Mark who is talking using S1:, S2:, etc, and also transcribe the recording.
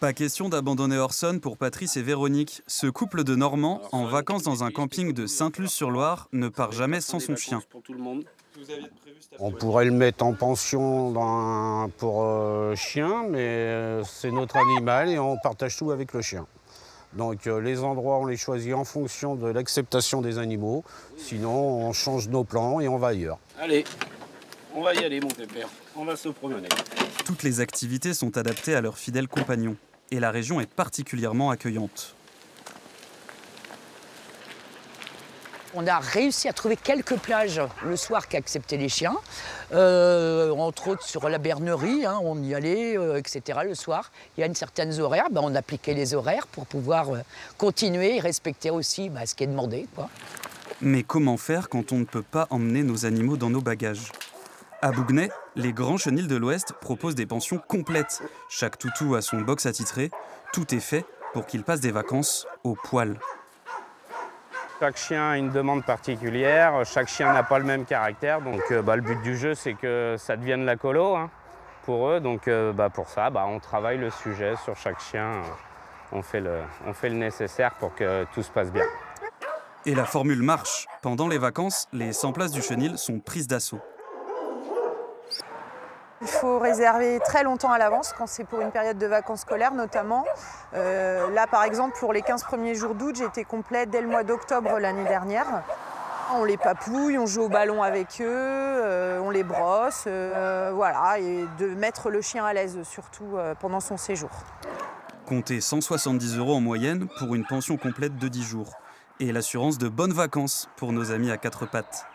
S1: Pas question d'abandonner Orson pour Patrice et Véronique. Ce couple de Normands, en vacances dans un camping de Sainte-Luce-sur-Loire, ne part jamais sans son chien.
S2: On pourrait le mettre en pension pour chien, mais c'est notre animal et on partage tout avec le chien. Donc les endroits, on les choisit en fonction de l'acceptation des animaux. Sinon, on change nos plans et on va ailleurs.
S3: Allez, on va y aller, mon pépère. On va se promener.
S1: Toutes les activités sont adaptées à leurs fidèles compagnons. Et la région est particulièrement accueillante.
S4: On a réussi à trouver quelques plages le soir qui acceptaient les chiens, entre autres sur la Bernerie, hein, on y allait, etc. le soir. Il y a une certaine horaire, on appliquait les horaires pour pouvoir continuer et respecter aussi ce qui est demandé, quoi.
S1: Mais comment faire quand on ne peut pas emmener nos animaux dans nos bagages ? À Bouguenais, les Grands Chenils de l'Ouest proposent des pensions complètes. Chaque toutou a son box attitré. Tout est fait pour qu'il passe des vacances au poil.
S2: Chaque chien a une demande particulière, chaque chien n'a pas le même caractère. Donc le but du jeu, c'est que ça devienne la colo pour eux. Donc pour ça, on travaille le sujet sur chaque chien. On fait le nécessaire pour que tout se passe bien.
S1: Et la formule marche. Pendant les vacances, les 100 places du chenil sont prises d'assaut.
S5: Il faut réserver très longtemps à l'avance, quand c'est pour une période de vacances scolaires notamment. Là, par exemple, pour les 15 premiers jours d'août, j'étais complète dès le mois d'octobre l'année dernière. On les papouille, on joue au ballon avec eux, on les brosse, voilà, et de mettre le chien à l'aise, surtout pendant son séjour.
S1: Comptez 170 € en moyenne pour une pension complète de 10 jours. Et l'assurance de bonnes vacances pour nos amis à quatre pattes.